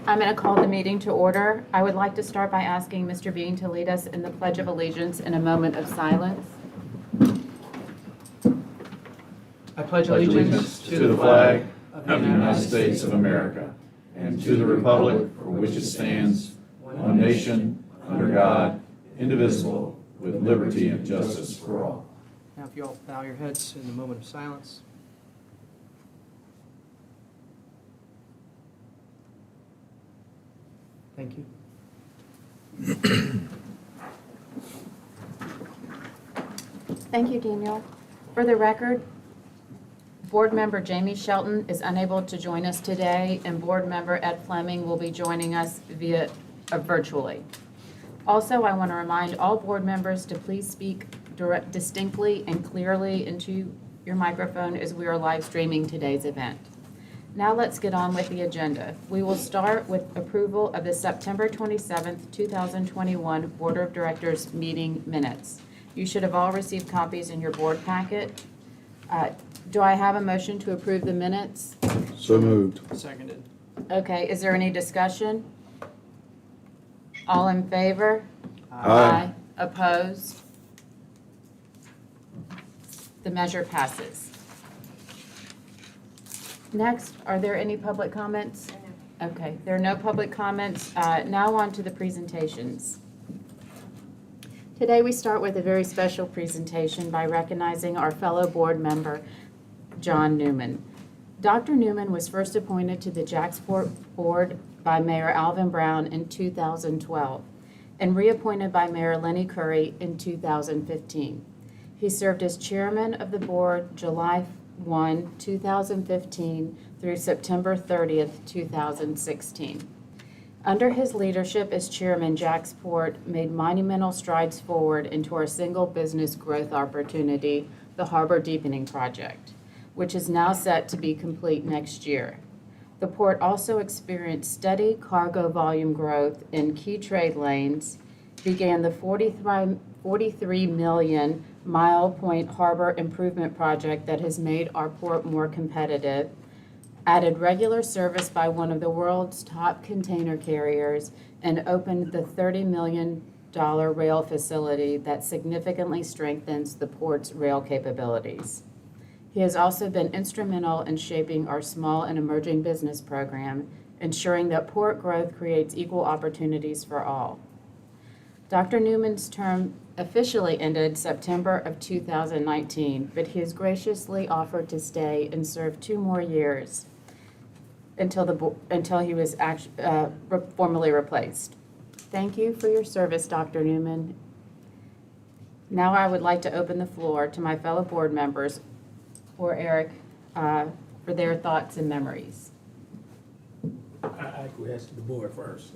I'm going to call the meeting to order. I would like to start by asking Mr. Bean to lead us in the Pledge of Allegiance in a moment of silence. I pledge allegiance to the flag of the United States of America and to the republic for which it stands, one nation, under God, indivisible, with liberty and justice for all. Now, if you all bow your heads in the moment of silence. Thank you. Thank you, Daniel. For the record, Board Member Jamie Shelton is unable to join us today, and Board Member Ed Fleming will be joining us via virtually. Also, I want to remind all board members to please speak distinctly and clearly into your microphone as we are live streaming today's event. Now let's get on with the agenda. We will start with approval of the September 27th, 2021 Board of Directors meeting minutes. You should have all received copies in your board packet. Do I have a motion to approve the minutes? So moved. Seconded. Okay, is there any discussion? All in favor? Aye. Opposed? The measure passes. Next, are there any public comments? Okay, there are no public comments. Now on to the presentations. Today we start with a very special presentation by recognizing our fellow board member, John Newman. Dr. Newman was first appointed to the JAXPORT board by Mayor Alvin Brown in 2012 and reappointed by Mayor Lenny Curry in 2015. He served as chairman of the board July 1, 2015 through September 30th, 2016. Under his leadership as chairman, JAXPORT made monumental strides forward into our single business growth opportunity, the Harbor Deepening Project, which is now set to be complete next year. The port also experienced steady cargo volume growth in key trade lanes, began the 43 million Mile Point Harbor Improvement Project that has made our port more competitive, added regular service by one of the world's top container carriers, and opened the $30 million rail facility that significantly strengthens the port's rail capabilities. He has also been instrumental in shaping our small and emerging business program, ensuring that port growth creates equal opportunities for all. Dr. Newman's term officially ended September of 2019, but he has graciously offered to stay and serve 2 more years until he was formally replaced. Thank you for your service, Dr. Newman. Now I would like to open the floor to my fellow board members or Eric for their thoughts and memories. I acquiesce to the board first.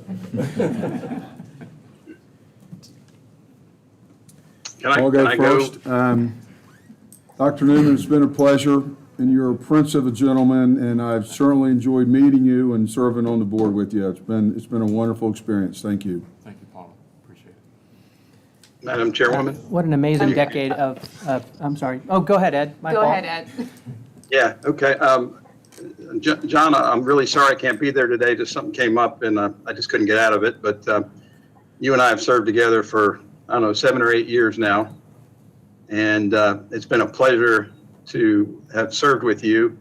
I'll go first. Dr. Newman, it's been a pleasure, and you're a prince of a gentleman, and I've certainly enjoyed meeting you and serving on the board with you. It's been a wonderful experience. Thank you. Thank you, Paula. Appreciate it. Madam Chairwoman? What an amazing decade of, I'm sorry. Oh, go ahead, Ed. My Go fault. ahead, Ed. Yeah, okay. John, I'm really sorry I can't be there today. Just something came up and I just couldn't get out of it. But you and I have served together for, I don't know, 7 or 8 years now. And it's been a pleasure to have served with you.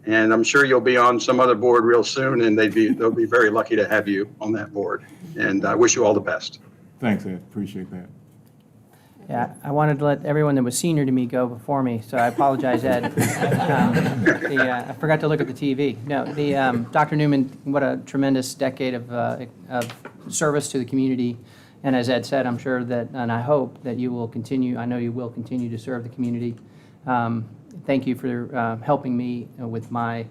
And I'm sure you'll be on some other board real soon, and they'll be very lucky to have you on that board. And I wish you all the best. Thanks, Ed. Appreciate that. Yeah, I wanted to let everyone that was senior to me go before me, so I apologize, Ed. I forgot to look at the TV. No, Dr. Newman, what a tremendous decade of service to the community. And as Ed said, I'm sure that, and I hope that you will continue, I know you will continue to serve the community. Thank you for helping me with my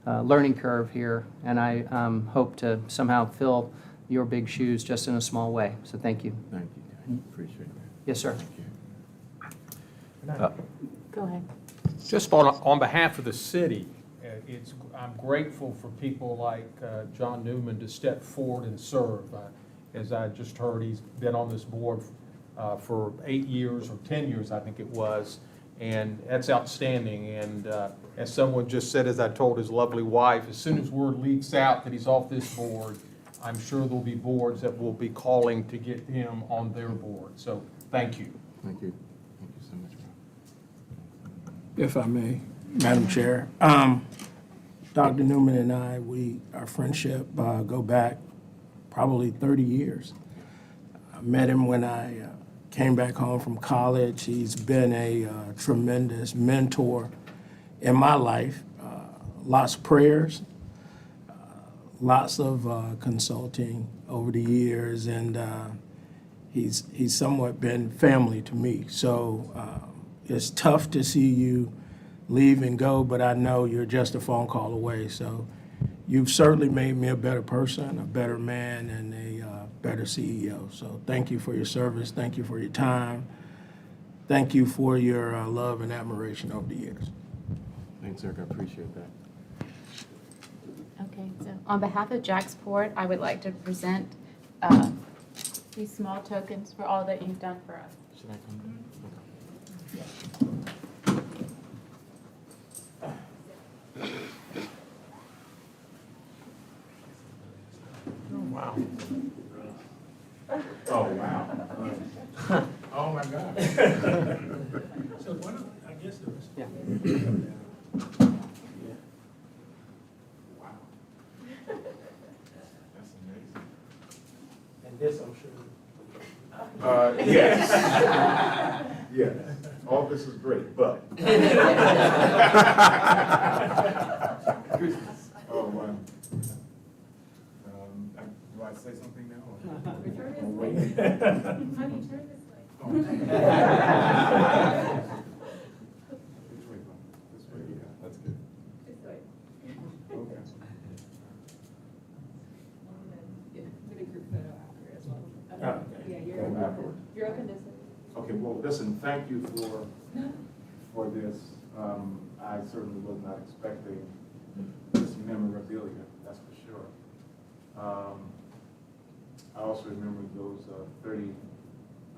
learning curve here, and I hope to somehow fill your big shoes just in a small way. So thank you. Thank you. Appreciate that. Yes, sir. Thank you. Go ahead. Just on behalf of the city, I'm grateful for people like John Newman to step forward and serve. As I just heard, he's been on this board for 8 years or 10 years, I think it was, and that's outstanding. And as someone just said, as I told his lovely wife, as soon as word leaks out that he's off this board, I'm sure there'll be boards that will be calling to get him on their board. So thank you. Thank you. Thank you so much. If I may, Madam Chair. Dr. Newman and I, our friendship go back probably 30 years. I met him when I came back home from college. He's been a tremendous mentor in my life. Lots of prayers, lots of consulting over the years, and he's somewhat been family to me. So it's tough to see you leave and go, but I know you're just a phone call away. So you've certainly made me a better person, a better man, and a better CEO. So thank you for your service. Thank you for your time. Thank you for your love and admiration over the years. Thanks, Eric. I appreciate that. Okay, so on behalf of JAXPORT, I would like to present these small tokens for all that you've done for us. Should I come down? Wow. Oh, wow. Oh, my God. So why don't, I guess it was. Yeah. Wow. That's amazing. And this, I'm sure. Yes. Yes. All this is great, but. Oh, wow. Do I say something now? Wait. Oh. This way, Bob. This way, yeah, that's good. Okay. Oh, afterward. You're open to Okay, well, listen, thank you for this. I certainly was not expecting this memorabilia, that's for sure. I also remember those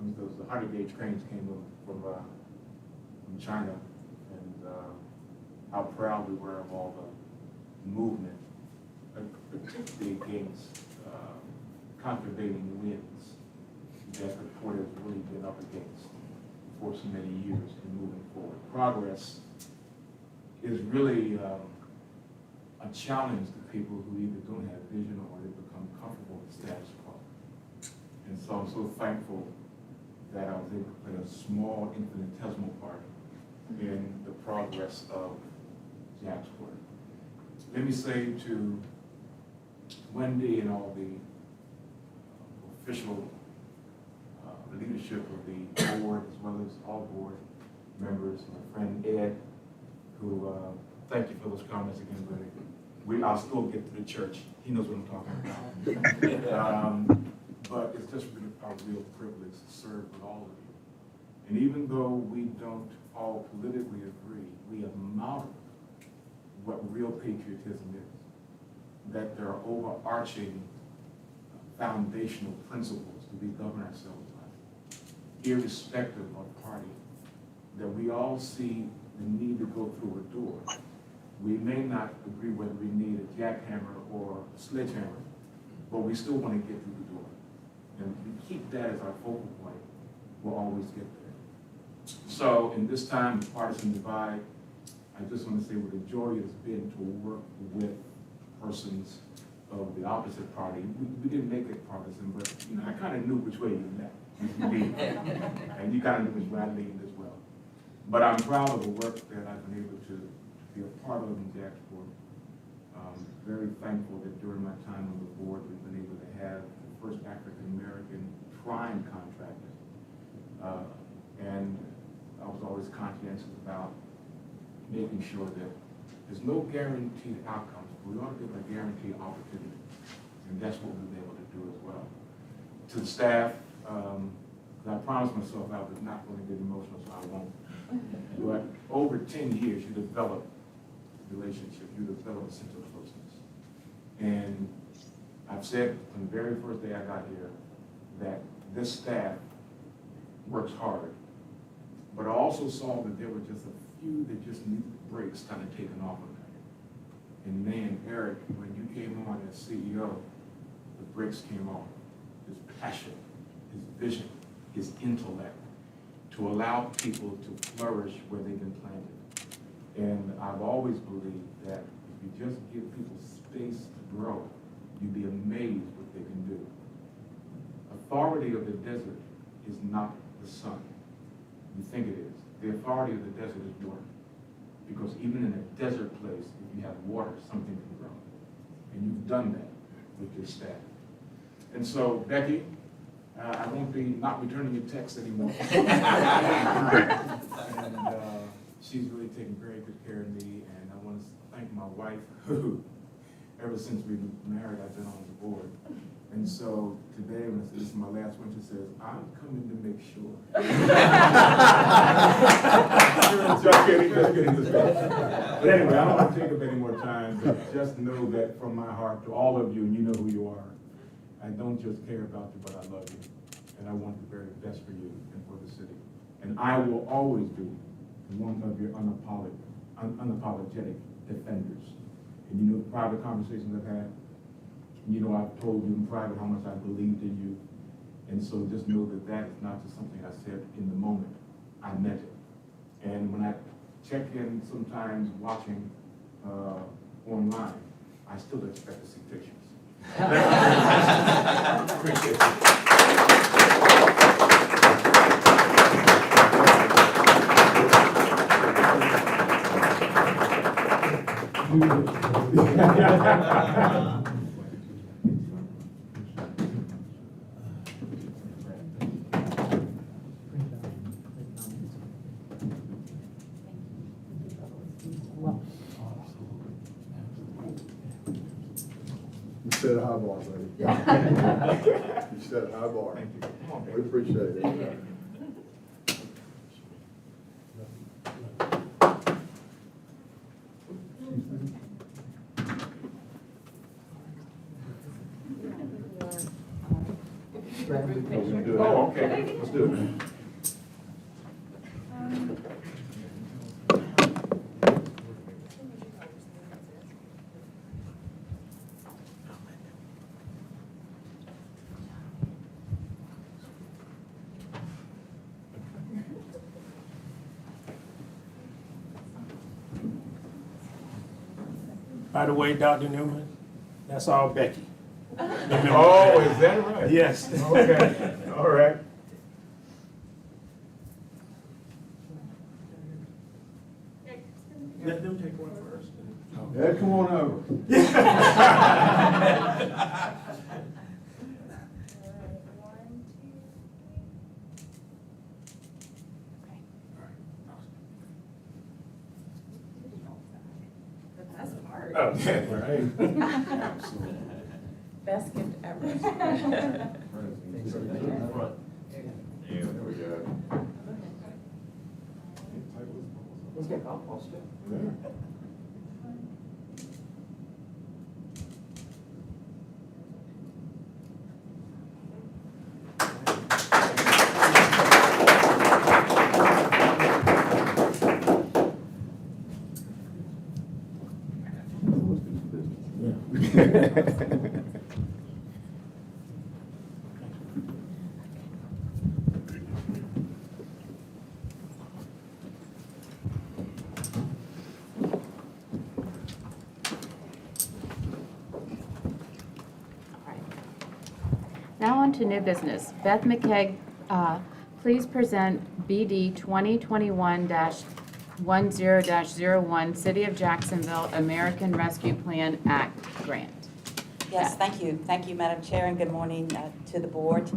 100 gauge cranes came from China, and how proud we were of all the movement, particularly against countervailing winds that the port has really been up against for so many years and moving forward. Progress is really a challenge to people who either don't have vision or they become comfortable with status quo. And so I'm so thankful that I was able to play a small, infinitesimal part in the progress of JAXPORT. Let me say to Wendy and all the official leadership of the board, as well as all board members, my friend Ed, who, thank you for those comments again, buddy. I'll still get to the church. He knows what I'm talking about. But it's just been a real privilege to serve with all of you. And even though we don't all politically agree, we acknowledge what real patriotism is, that there are overarching foundational principles that we govern ourselves by, irrespective of party, that we all see the need to go through a door. We may not agree whether we need a jackhammer or a sledgehammer, but we still want to get through the door. And if we keep that as our focal point, we'll always get there. So in this time of partisan divide, I just want to say what a joy it's been to work with persons of the opposite party. We didn't make it partisan, but I kind of knew which way you leaned. And you kind of knew which way I leaned as well. But I'm proud of the work that I've been able to be a part of in JAXPORT. Very thankful that during my time on the board, we've been able to have the first African-American prime contractor. And I was always conscientious about making sure that there's no guaranteed outcomes, but we ought to give a guaranteed opportunity. And that's what we've been able to do as well. To the staff, I promised myself I was not going to get emotional, so I won't. But over 10 years, you develop relationships, you develop a sense of closeness. And I've said from the very first day I got here that this staff works hard, but I also saw that there were just a few that just needed the brakes kind of taken off of that. And man, Eric, when you came on as CEO, the brakes came on. His passion, his vision, his intellect, to allow people to flourish where they've been planted. And I've always believed that if you just give people space to grow, you'd be amazed what they can do. Authority of the desert is not the sun. You think it is. The authority of the desert is water. Because even in a desert place, if you have water, something can grow. And you've done that with your staff. And so, Becky, I won't be not returning your texts anymore. And she's really taken very good care of me, and I want to thank my wife, who, ever since we were married, I've been on the board. And so today, when I said this is my last one, she says, I'm coming to make sure. Just kidding. But anyway, I don't want to take up any more time, but just know that from my heart to all of you, and you know who you are, I don't just care about you, but I love you. And I want the very best for you and for the city. And I will always be one of your unapologetic defenders. And you know the private conversations I've had. You know, I've told you in private how much I believed in you. And so just know that that is not just something I said in the moment. I meant it. And when I check in sometimes watching online, I still expect to see pictures. Appreciate it. You set a high bar, buddy. You set a high bar. Thank you. Come on, We baby. appreciate it. Oh, okay. Let's do it. By the way, Dr. Newman, that's all Becky. Oh, is that right? Yes. Okay, all right. Let them take one first. Ed, come on over. That's hard. Okay, all right. Best gift ever. Yeah, there we go. Let's get golf balls too. Now on to new business. Beth McKeag, please present BD 2021-10-01 City of Jacksonville American Rescue Plan Act grant. Yes, thank you. Thank you, Madam Chair, and good morning to the board.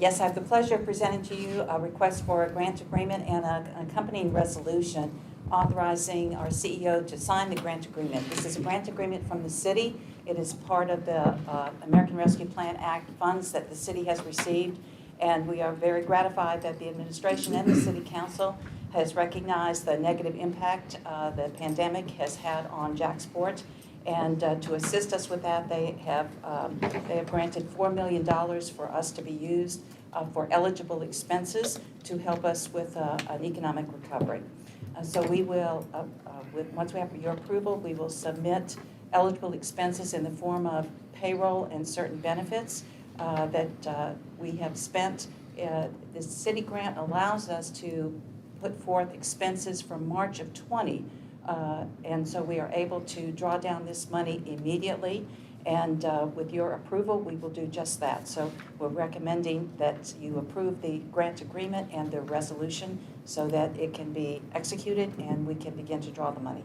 Yes, I have the pleasure of presenting to you a request for a grant agreement and an accompanying resolution authorizing our CEO to sign the grant agreement. This is a grant agreement from the city. It is part of the American Rescue Plan Act funds that the city has received, and we are very gratified that the administration and the city council has recognized the negative impact the pandemic has had on JAXPORT. And to assist us with that, they have granted $4 million for us to be used for eligible expenses to help us with an economic recovery. So we will, once we have your approval, we will submit eligible expenses in the form of payroll and certain benefits that we have spent. The city grant allows us to put forth expenses from March of 20. And so we are able to draw down this money immediately. And with your approval, we will do just that. So we're recommending that you approve the grant agreement and the resolution so that it can be executed and we can begin to draw the money.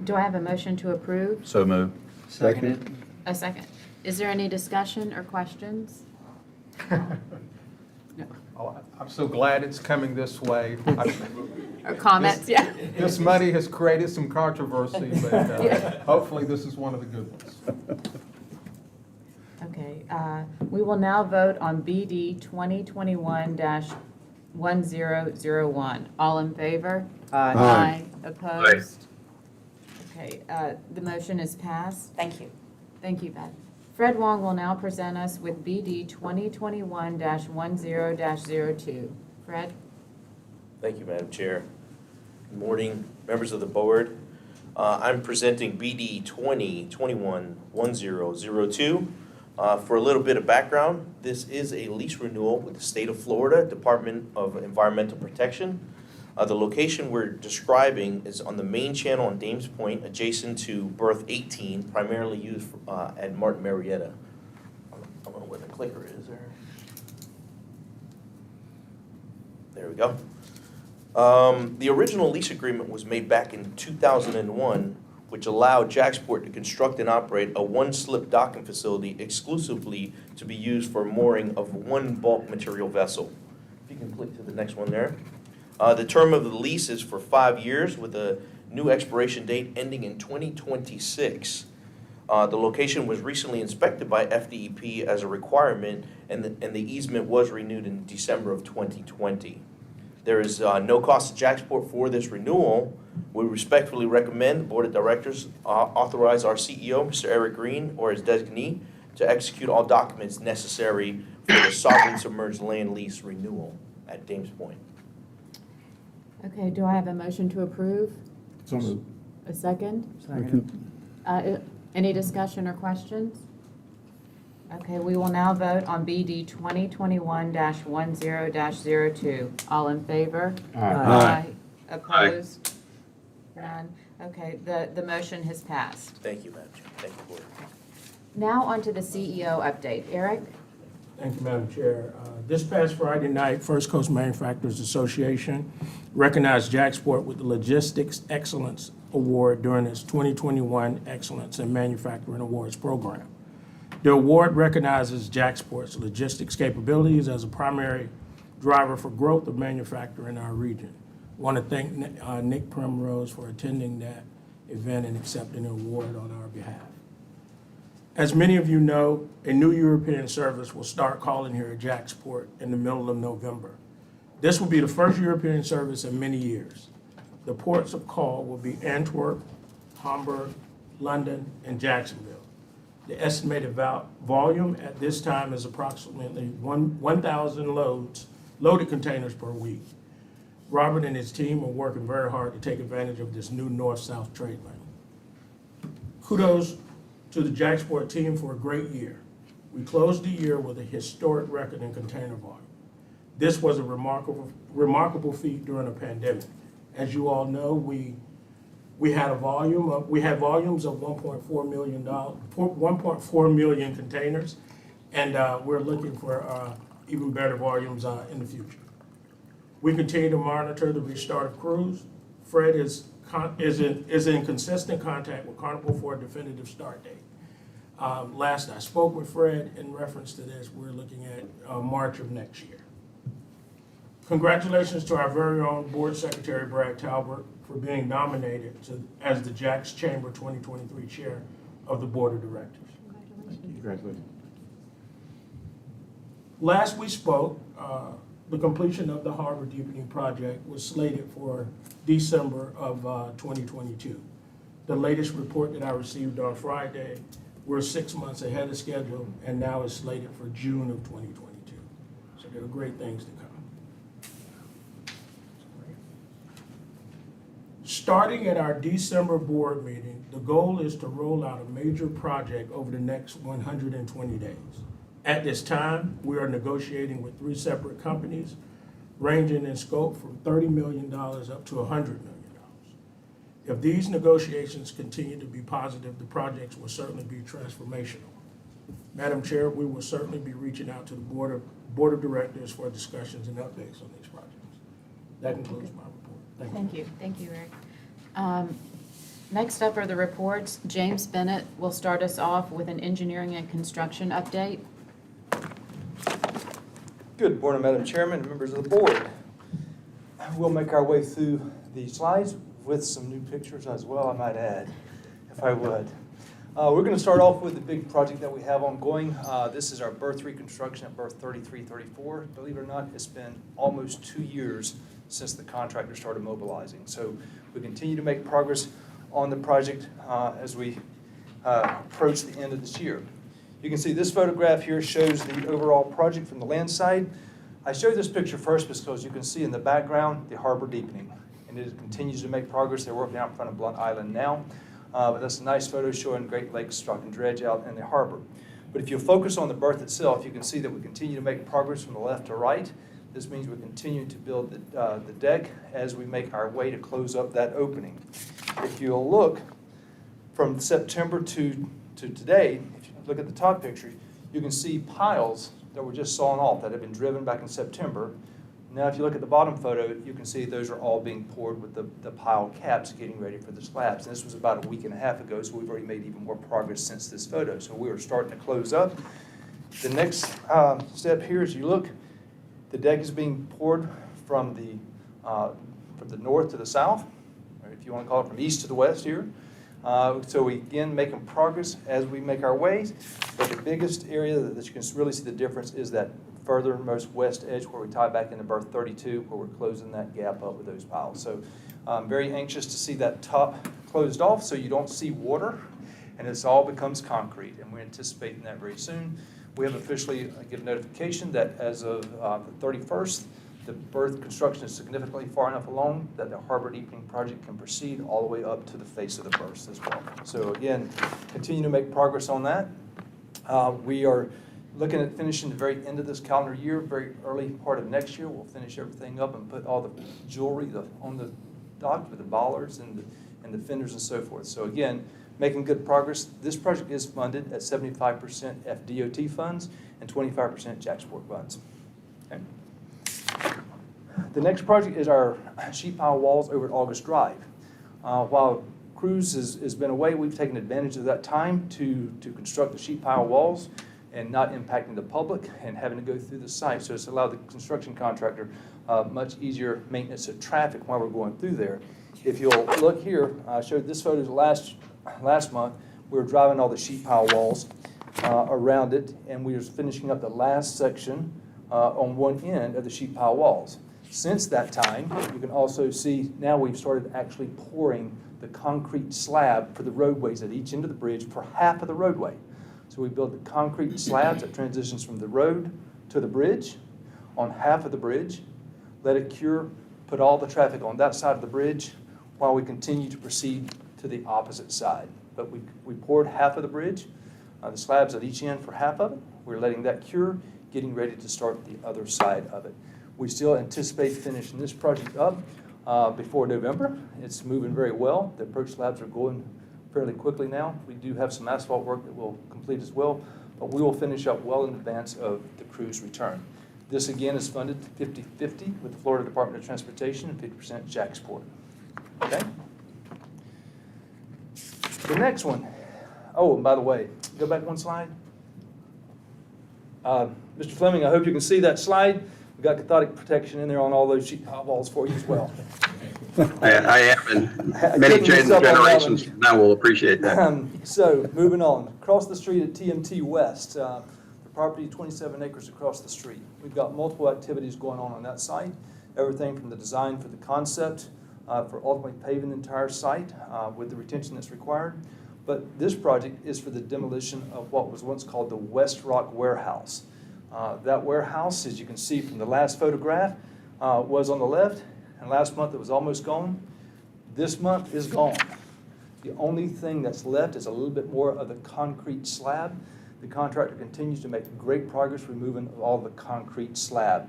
Do I have a motion to approve? So moved. Seconded. A second. Is there any discussion or questions? No. Oh, I'm so glad it's coming this way. Or comments, yeah. This money has created some controversy, but Yeah. hopefully this is one of the good ones. Okay, we will now vote on BD 2021-1001. All in favor? Aye. Opposed? Okay, the motion is passed. Thank you. Thank you, Beth. Fred Wong will now present us with BD 2021-10-02. Fred? Thank you, Madam Chair. Good morning, members of the board. I'm presenting BD 2021-1002. For a little bit of background, this is a lease renewal with the state of Florida Department of Environmental Protection. The location we're describing is on the main channel on Dames Point, adjacent to berth 18, primarily used at Martin Marietta. I don't know where the clicker is there. There we go. The original lease agreement was made back in 2001, which allowed JAXPORT to construct and operate a one-slip docking facility exclusively to be used for mooring of one bulk material vessel. If you can click to the next one there. The term of the lease is for 5 years with a new expiration date ending in 2026. The location was recently inspected by FDEP as a requirement, and the easement was renewed in December of 2020. There is no cost to JAXPORT for this renewal. We respectfully recommend the Board of Directors authorize our CEO, Mr. Eric Green, or his designee, to execute all documents necessary for the sovereign submerged land lease renewal at Dames Point. Okay, do I have a motion to approve? So moved. A second? Second. Any discussion or questions? Okay, we will now vote on BD 2021-10-02. All in favor? Aye. Opposed? None? Okay, the motion has passed. Thank you, Madam Chair. Thank you, Board. Now on to the CEO update. Eric? Thank you, Madam Chair. This past Friday night, First Coast Manufacturers Association recognized JAXPORT with the Logistics Excellence Award during its 2021 Excellence in Manufacturing Awards program. The award recognizes JAXPORT's logistics capabilities as a primary driver for growth of manufacturing in our region. I want to thank Nick Primrose for attending that event and accepting the award on our behalf. As many of you know, a new European service will start calling here at JAXPORT in the middle of November. This will be the first European service in many years. The ports of call will be Antwerp, Hamburg, London, and Jacksonville. The estimated volume at this time is approximately 1,000 loaded containers per week. Robert and his team are working very hard to take advantage of this new north-south trade lane. Kudos to the JAXPORT team for a great year. We closed the year with a historic record in container volume. This was a remarkable feat during a pandemic. As you all know, we had volumes of 1.4 million containers, and we're looking for even better volumes in the future. We continue to monitor the restart of cruise. Fred is in consistent contact with Carnival for a definitive start date. Last I spoke with Fred in reference to this, we're looking at March of next year. Congratulations to our very own Board Secretary Brad Talbert for being nominated as the JAX Chamber 2023 Chair of the Board of Directors. Congratulations. Last we spoke, the completion of the harbor deepening project was slated for December of 2022. The latest report that I received on Friday, we're 6 months ahead of schedule, and now it's slated for June of 2022. So there are great things to come. Starting at our December board meeting, the goal is to roll out a major project over the next 120 days. At this time, we are negotiating with 3 separate companies, ranging in scope from $30 million up to $100 million. If these negotiations continue to be positive, the projects will certainly be transformational. Madam Chair, we will certainly be reaching out to the Board of Directors for discussions and updates on these projects. That concludes my report. Thank you. Thank you, Eric. Next up are the reports. James Bennett will start us off with an engineering and construction update. Good morning, Madam Chairman and members of the board. We'll make our way through the slides with some new pictures as well, I might add, if I would. We're going to start off with the big project that we have ongoing. This is our berth reconstruction at berth 3334. Believe it or not, it's been almost 2 years since the contractor started mobilizing. So we continue to make progress on the project as we approach the end of this year. You can see this photograph here shows the overall project from the land side. I show this picture first because you can see in the background the harbor deepening, and it continues to make progress. They're working out in front of Blunt Island now, but that's a nice photo showing Great Lakes Rock and Dredge out in the harbor. But if you focus on the berth itself, you can see that we continue to make progress from the left to right. This means we're continuing to build the deck as we make our way to close up that opening. If you'll look from September to today, if you look at the top picture, you can see piles that were just sawn off that had been driven back in September. Now, if you look at the bottom photo, you can see those are all being poured with the pile caps getting ready for the slabs. And this was about a week and a half ago, so we've already made even more progress since this photo. So we are starting to close up. The next step here, as you look, the deck is being poured from the north to the south, or if you want to call it from east to the west here. So we again making progress as we make our way. But the biggest area that you can really see the difference is that furthermost west edge where we tie back into berth 32, where we're closing that gap up with those piles. So I'm very anxious to see that top closed off so you don't see water and this all becomes concrete, and we're anticipating that very soon. We have officially given notification that as of the 31st, the berth construction is significantly far enough along that the harbor deepening project can proceed all the way up to the face of the berths as well. So again, continue to make progress on that. We are looking at finishing the very end of this calendar year, very early part of next year. We'll finish everything up and put all the jewelry on the dock with the bollards and the fenders and so forth. So again, making good progress. This project is funded at 75% FDOT funds and 25% JAXPORT funds. Okay. The next project is our sheet pile walls over at August Drive. While Cruz has been away, we've taken advantage of that time to construct the sheet pile walls and not impacting the public and having to go through the site. So it's allowed the construction contractor much easier maintenance of traffic while we're going through there. If you'll look here, I showed this photo last month. We were driving all the sheet pile walls around it, and we were finishing up the last section on one end of the sheet pile walls. Since that time, you can also see now we've started actually pouring the concrete slab for the roadways at each end of the bridge for half of the roadway. So we built the concrete slabs that transitions from the road to the bridge on half of the bridge, let it cure, put all the traffic on that side of the bridge while we continue to proceed to the opposite side. But we poured half of the bridge, the slabs at each end for half of it. We're letting that cure, getting ready to start the other side of it. We still anticipate finishing this project up before November. It's moving very well. The approach slabs are going fairly quickly now. We do have some asphalt work that we'll complete as well, but we will finish up well in advance of the crew's return. This again is funded 50-50 with the Florida Department of Transportation and 50% JAXPORT. Okay? The next one. Oh, and by the way, go back one slide. Mr. Fleming, I hope you can see that slide. We've got cathodic protection in there on all those sheet pile walls for you as well. I am, and many generations from now will appreciate that. So, moving on. Across the street at TMT West, the property 27 acres across the street. We've got multiple activities going on that site. Everything from the design for the concept, for ultimately paving the entire site with the retention that's required. But this project is for the demolition of what was once called the West Rock Warehouse. That warehouse, as you can see from the last photograph, was on the left, and last month it was almost gone. This month is gone. The only thing that's left is a little bit more of the concrete slab. The contractor continues to make great progress removing all the concrete slab.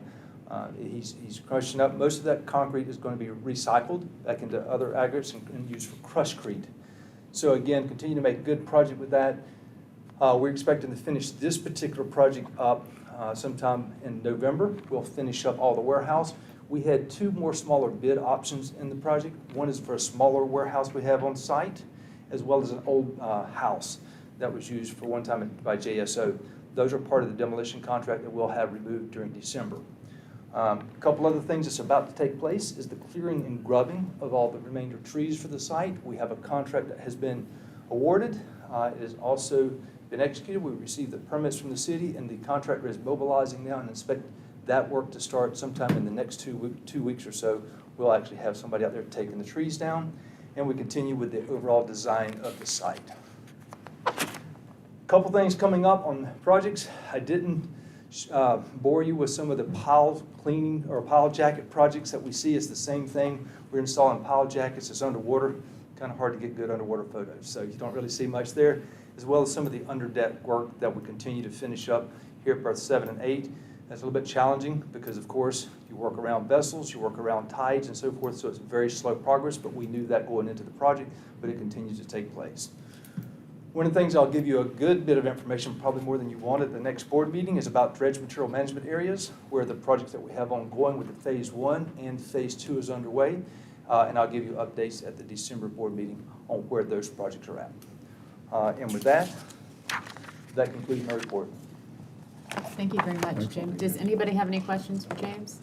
He's crushing up. Most of that concrete is going to be recycled back into other aggregates and used for crushcrete. So again, continue to make good project with that. We're expecting to finish this particular project up sometime in November. We'll finish up all the warehouse. We had two more smaller bid options in the project. One is for a smaller warehouse we have on site, as well as an old house that was used for one time by JSO. Those are part of the demolition contract that we'll have removed during December. A couple other things that's about to take place is the clearing and grubbing of all the remainder trees for the site. We have a contract that has been awarded. It has also been executed. We received the permits from the city, and the contractor is mobilizing now and expect that work to start sometime in the next 2 weeks or so. We'll actually have somebody out there taking the trees down, and we continue with the overall design of the site. Couple things coming up on projects. I didn't bore you with some of the pile cleaning or pile jacket projects that we see. It's the same thing. We're installing pile jackets that's underwater. Kind of hard to get good underwater photos, so you don't really see much there, as well as some of the underdeck work that we continue to finish up here at berth 7 and 8. That's a little bit challenging because, of course, you work around vessels, you work around tides and so forth, so it's very slow progress, but we knew that going into the project, but it continues to take place. One of the things I'll give you a good bit of information, probably more than you wanted, at the next board meeting is about dredge material management areas, where the projects that we have ongoing with the phase 1 and phase 2 is underway, and I'll give you updates at the December board meeting on where those projects are at. And with that concludes my report. Thank you very much, James. Does anybody have any questions for James?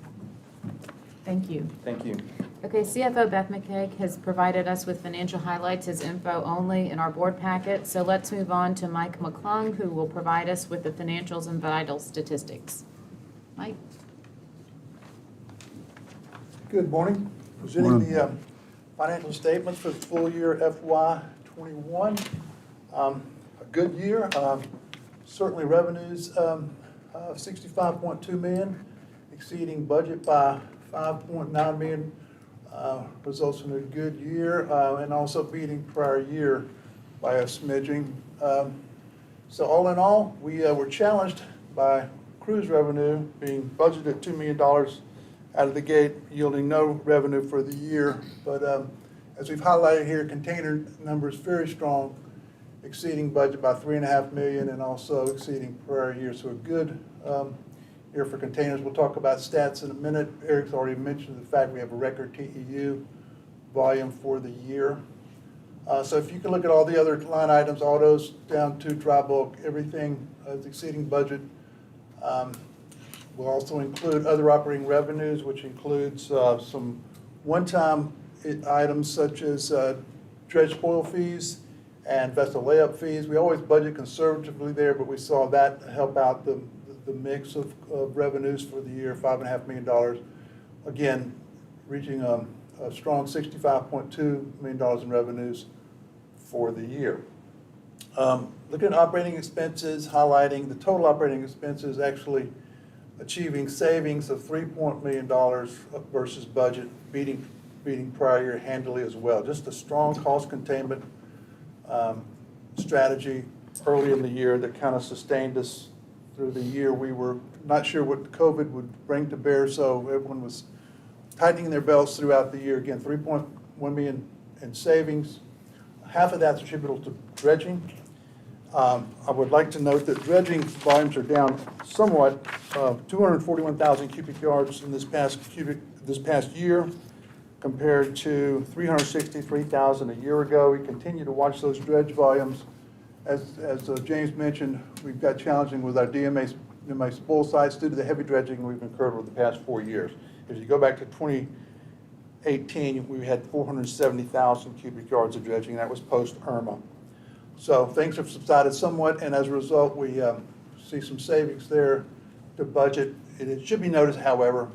Thank you. Thank you. Okay, CFO Beth McCaig has provided us with financial highlights as info only in our board packet. So let's move on to Mike McClung, who will provide us with the financials and vital statistics. Mike? Good morning. Presenting the financial statements for the full year FY21. A good year. Certainly revenues of $65.2 million, exceeding budget by $5.9 million. Results in a good year, and also beating prior year by a smidgen. So all in all, we were challenged by cruise revenue being budgeted at $2 million out of the gate, yielding no revenue for the year. But as we've highlighted here, container numbers very strong, exceeding budget by $3.5 million and also exceeding prior year. So a good year for containers. We'll talk about stats in a minute. Eric's already mentioned the fact we have a record TEU volume for the year. So if you can look at all the other line items, autos down to dry bulk, everything is exceeding budget. We'll also include other operating revenues, which includes some one-time items such as dredge spoil fees and vessel layup fees. We always budget conservatively there, but we saw that help out the mix of revenues for the year, $5.5 million. Again, reaching a strong $65.2 million in revenues for the year. Looking at operating expenses, highlighting the total operating expenses actually achieving savings of $3 million versus budget, beating prior year handily as well. Just a strong cost containment strategy early in the year that kind of sustained us through the year. We were not sure what COVID would bring to bear, so everyone was tightening their belts throughout the year. Again, $3.1 million in savings. Half of that's attributable to dredging. I would like to note that dredging volumes are down somewhat, 241,000 cubic yards in this past year, compared to 363,000 a year ago. We continue to watch those dredge volumes. As James mentioned, we've got challenging with our DMA spoil sites due to the heavy dredging we've incurred over the past 4 years. If you go back to 2018, we had 470,000 cubic yards of dredging. That was post-Irma. So things have subsided somewhat, and as a result, we see some savings there to budget. It should be noted, however,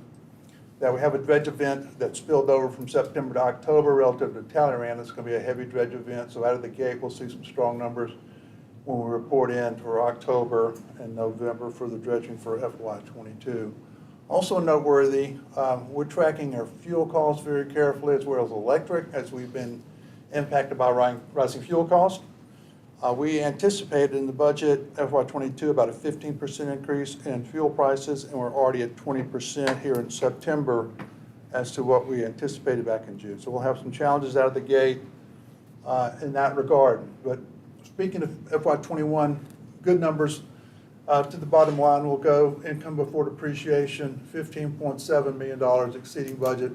that we have a dredge event that spilled over from September to October relative to Talleyrand. It's going to be a heavy dredge event, so out of the gate, we'll see some strong numbers when we report in for October and November for the dredging for FY22. Also noteworthy, we're tracking our fuel costs very carefully as well as electric, as we've been impacted by rising fuel costs. We anticipated in the budget FY22 about a 15% increase in fuel prices, and we're already at 20% here in September as to what we anticipated back in June. So we'll have some challenges out of the gate in that regard. But speaking of FY21, good numbers. To the bottom line will go income before depreciation, $15.7 million, exceeding budget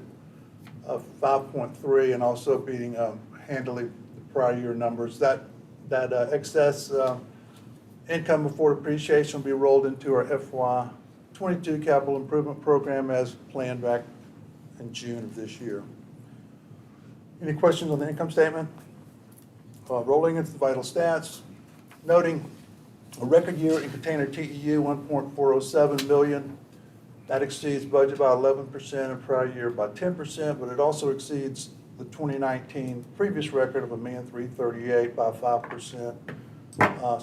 of 5.3, and also beating handily the prior year numbers. That excess income before depreciation will be rolled into our FY22 capital improvement program as planned back in June of this year. Any questions on the income statement? Rolling into the vital stats, noting a record year in container TEU, 1.407 million. That exceeds budget by 11% and prior year by 10%, but it also exceeds the 2019 previous record of $1,338,000 by 5%.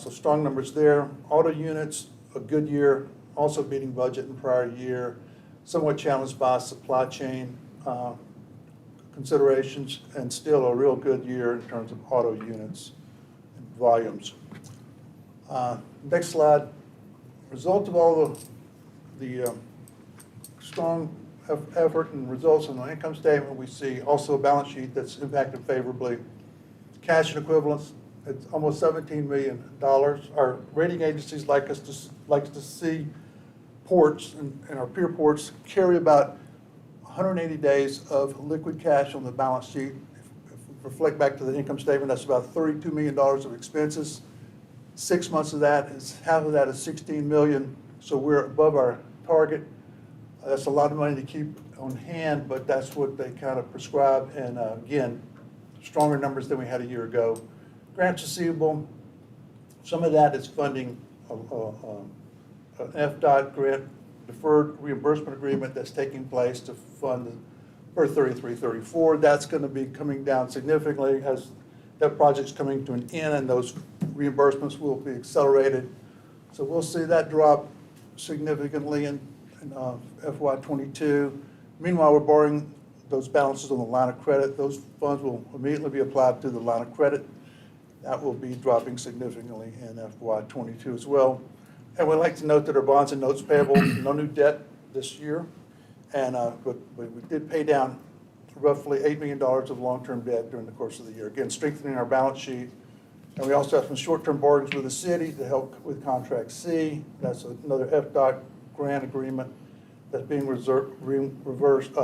So strong numbers there. Auto units, a good year, also beating budget in prior year, somewhat challenged by supply chain considerations, and still a real good year in terms of auto units and volumes. Next slide. Result of all the strong effort and results on the income statement, we see also a balance sheet that's impacted favorably. Cash and equivalents, it's almost $17 million. Our rating agencies like to see ports and our peer ports carry about 180 days of liquid cash on the balance sheet. If we reflect back to the income statement, that's about $32 million of expenses. 6 months of that is, half of that is $16 million, so we're above our target. That's a lot of money to keep on hand, but that's what they kind of prescribe, and again, stronger numbers than we had a year ago. Grants receivable, some of that is funding an FDOT grant deferred reimbursement agreement that's taking place to fund for 3334. That's going to be coming down significantly as that project's coming to an end, and those reimbursements will be accelerated. So we'll see that drop significantly in FY22. Meanwhile, we're borrowing those balances on the line of credit. Those funds will immediately be applied to the line of credit. That will be dropping significantly in FY22 as well. And we'd like to note that our bonds and notes payable, no new debt this year, and but we did pay down roughly $8 million of long-term debt during the course of the year. Again, strengthening our balance sheet. And we also have some short-term borrowings with the city to help with Contract C. That's another FDOT grant agreement that's being reimbursed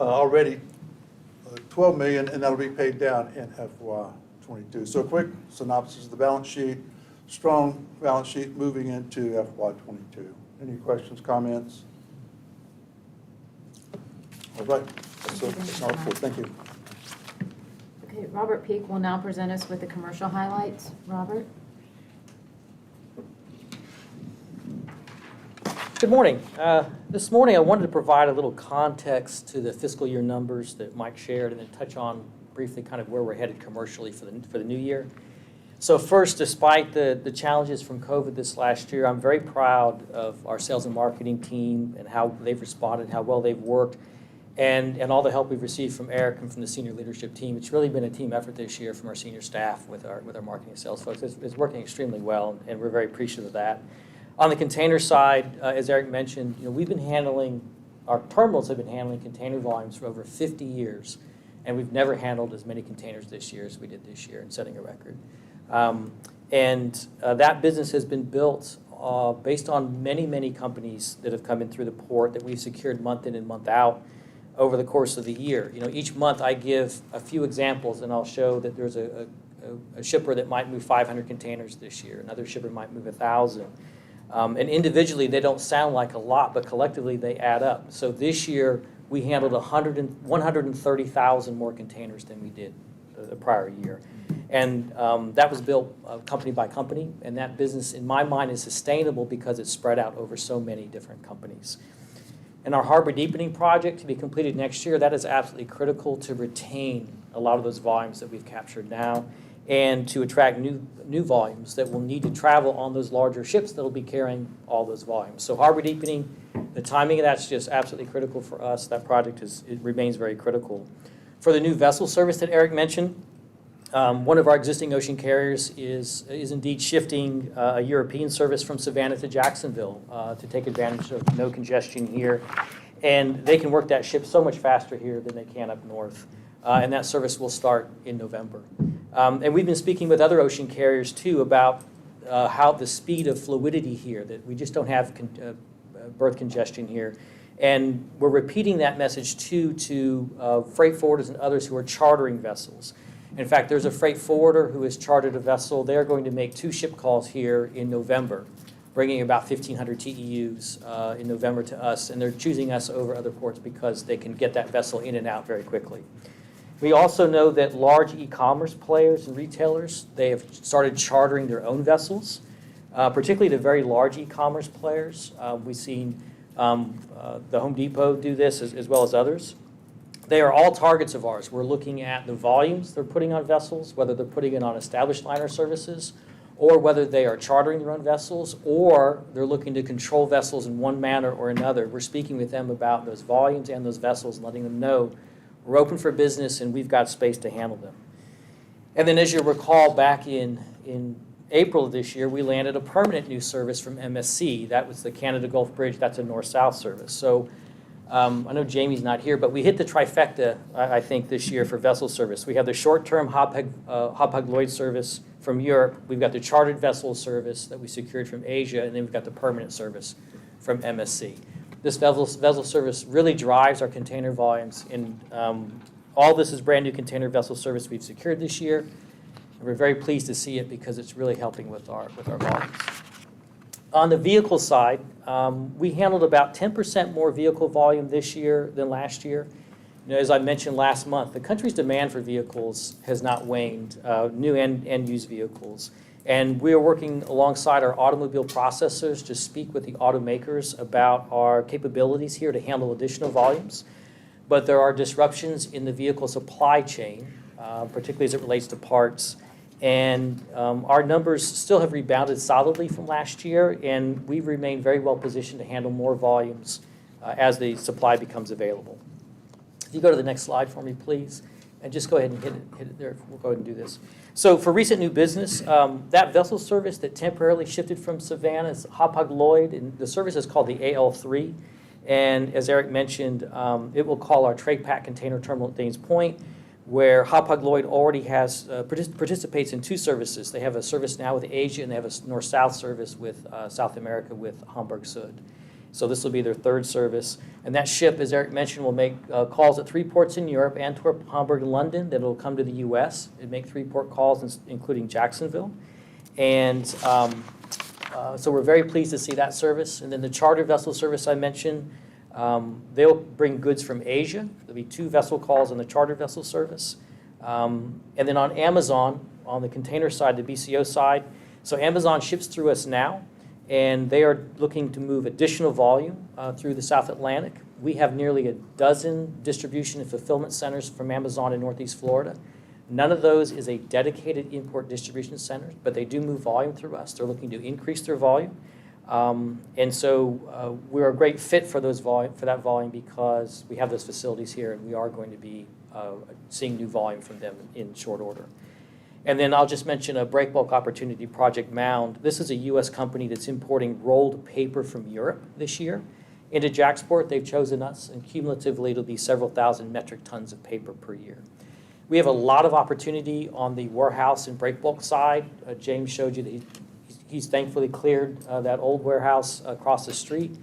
already $12 million, and that'll be paid down in FY22. So a quick synopsis of the balance sheet. Strong balance sheet moving into FY22. Any questions, comments? All right. That's all. Thank you. Okay, Robert Peak will now present us with the commercial highlights. Robert? Good morning. This morning I wanted to provide a little context to the fiscal year numbers that Mike shared, and then touch on briefly kind of where we're headed commercially for the new year. So first, despite the challenges from COVID this last year, I'm very proud of our sales and marketing team and how they've responded, how well they've worked, and all the help we've received from Eric and from the senior leadership team. It's really been a team effort this year from our senior staff with our marketing and sales folks. It's working extremely well, and we're very appreciative of that. On the container side, as Eric mentioned, our terminals have been handling container volumes for over 50 years, and we've never handled as many containers this year as we did this year, and setting a record. That business has been built based on many, many companies that have come in through the port that we've secured month in and month out over the course of the year. Each month I give a few examples, and I'll show that there's a shipper that might move 500 containers this year. Another shipper might move 1,000. And individually, they don't sound like a lot, but collectively they add up. So this year, we handled 130,000 more containers than we did the prior year. And that was built company by company, and that business, in my mind, is sustainable because it's spread out over so many different companies. And our harbor deepening project to be completed next year, that is absolutely critical to retain a lot of those volumes that we've captured now. and to attract new volumes that will need to travel on those larger ships that will be carrying all those volumes. So harbor deepening, the timing of that's just absolutely critical for us. That project it remains very critical. For the new vessel service that Eric mentioned, one of our existing ocean carriers is indeed shifting a European service from Savannah to Jacksonville to take advantage of no congestion here. And they can work that ship so much faster here than they can up north. And that service will start in November. And we've been speaking with other ocean carriers, too, about how the speed of fluidity here, that we just don't have berth congestion here. And we're repeating that message, too, to freight forwarders and others who are chartering vessels. In fact, there's a freight forwarder who has chartered a vessel. They're going to make 2 ship calls here in November, bringing about 1,500 TEUs in November to us. And they're choosing us over other ports because they can get that vessel in and out very quickly. We also know that large e-commerce players and retailers, they have started chartering their own vessels, particularly the very large e-commerce players. We've seen the Home Depot do this as well as others. They are all targets of ours. We're looking at the volumes they're putting on vessels, whether they're putting it on established liner services, or whether they are chartering their own vessels, or they're looking to control vessels in one manner or another. We're speaking with them about those volumes and those vessels and letting them know we're open for business and we've got space to handle them. And then as you recall, back in April of this year, we landed a permanent new service from MSC. That was the Canada Gulf Bridge. That's a north-south service. So I know Jamie's not here, but we hit the trifecta, I think, this year for vessel service. We have the short-term Hapag-Lloyd service from Europe. We've got the chartered vessel service that we secured from Asia, and then we've got the permanent service from MSC. This vessel service really drives our container volumes, and all this is brand new container vessel service we've secured this year. And we're very pleased to see it because it's really helping with our volumes. On the vehicle side, we handled about 10% more vehicle volume this year than last year. You know, as I mentioned last month, the country's demand for vehicles has not waned, new and used vehicles. And we are working alongside our automobile processors to speak with the automakers about our capabilities here to handle additional volumes. But there are disruptions in the vehicle supply chain, particularly as it relates to parts. And our numbers still have rebounded solidly from last year, and we've remained very well positioned to handle more volumes as the supply becomes available. If you go to the next slide for me, please, and just go ahead and hit it there. We'll go ahead and do this. So for recent new business, that vessel service that temporarily shifted from Savannah is Hapag-Lloyd, and the service is called the AL3. And as Eric mentioned, it will call our trade pack container terminal at Danes Point, where Hapag-Lloyd already has participates in 2 services. They have a service now with Asia, and they have a north-south service with South America with Hamburg Süd. So this will be their 3rd service. And that ship, as Eric mentioned, will make calls at 3 ports in Europe, Antwerp, Hamburg, and London. Then it will come to the U.S. and make 3 port calls, including Jacksonville. And so we're very pleased to see that service. And then the charter vessel service I mentioned, they'll bring goods from Asia. There'll be 2 vessel calls on the charter vessel service. And then on Amazon, on the container side, the BCO side, so Amazon ships through us now, and they are looking to move additional volume through the South Atlantic. We have nearly a dozen distribution and fulfillment centers from Amazon in Northeast Florida. None of those is a dedicated import distribution center, but they do move volume through us. They're looking to increase their volume. And so we're a great fit for that volume because we have those facilities here, and we are going to be seeing new volume from them in short order. And then I'll just mention a break bulk opportunity, Project Mound. This is a U.S. company that's importing rolled paper from Europe this year into JAXPORT. They've chosen us, and cumulatively it'll be several thousand metric tons of paper per year. We have a lot of opportunity on the warehouse and break bulk side. James showed you that he's thankfully cleared that old warehouse across the street.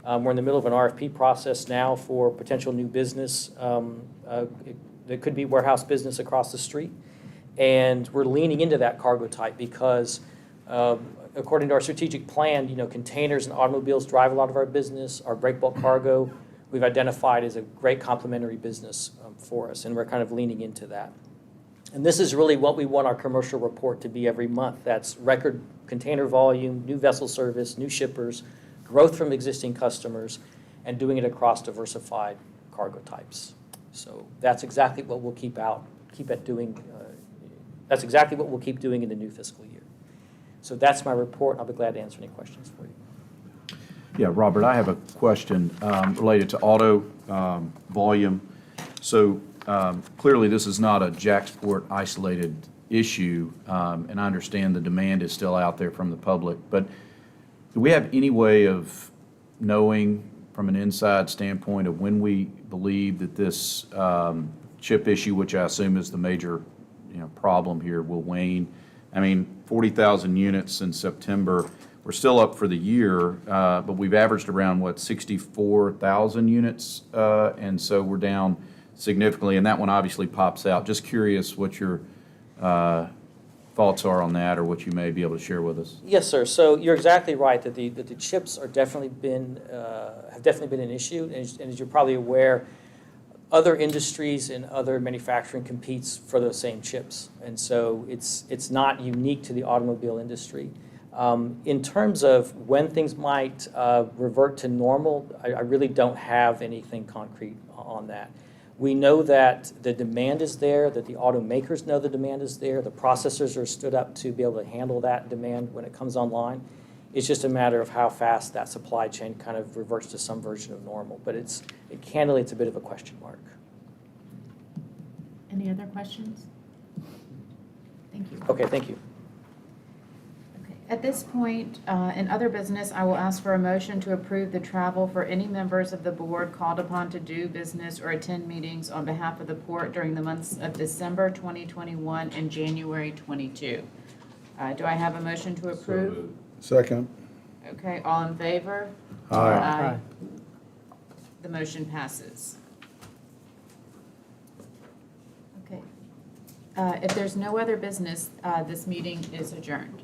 We're in the middle of an RFP process now for potential new business. There could be warehouse business across the street. And we're leaning into that cargo type because according to our strategic plan, you know, containers and automobiles drive a lot of our business. Our break bulk cargo we've identified as a great complementary business for us, and we're kind of leaning into that. And this is really what we want our commercial report to be every month. That's record container volume, new vessel service, new shippers, growth from existing customers, and doing it across diversified cargo types. So that's exactly what we'll keep at doing. That's exactly what we'll keep doing in the new fiscal year. So that's my report. I'll be glad to answer any questions for you. Yeah, Robert, I have a question related to auto volume. So clearly, this is not a JAXPORT isolated issue, and I understand the demand is still out there from the public. But do we have any way of knowing from an inside standpoint of when we believe that this chip issue, which I assume is the major problem here, will wane? I mean, 40,000 units in September. We're still up for the year, but we've averaged around, 64,000 units, and so we're down significantly, and that one obviously pops out. Just curious what your thoughts are on that, or what you may be able to share with us. Yes, sir. So you're exactly right that the chips are definitely been have definitely been an issue, and as you're probably aware, other industries and other manufacturing competes for those same chips, and so it's not unique to the automobile industry. In terms of when things might revert to normal, I really don't have anything concrete on that. We know that the demand is there, that the automakers know the demand is there, the processors are stood up to be able to handle that demand when it comes online. It's just a matter of how fast that supply chain kind of reverts to some version of normal. But candidly, it's a bit of a question mark. Any other questions? Thank you. Okay, thank you. Okay. At this point, in other business, I will ask for a motion to approve the travel for any members of the board called upon to do business or attend meetings on behalf of the port during the months of December 2021 and January 22. Do I have a motion to approve? Second. Okay, all in favor? Aye. The motion passes. Okay. If there's no other business, this meeting is adjourned.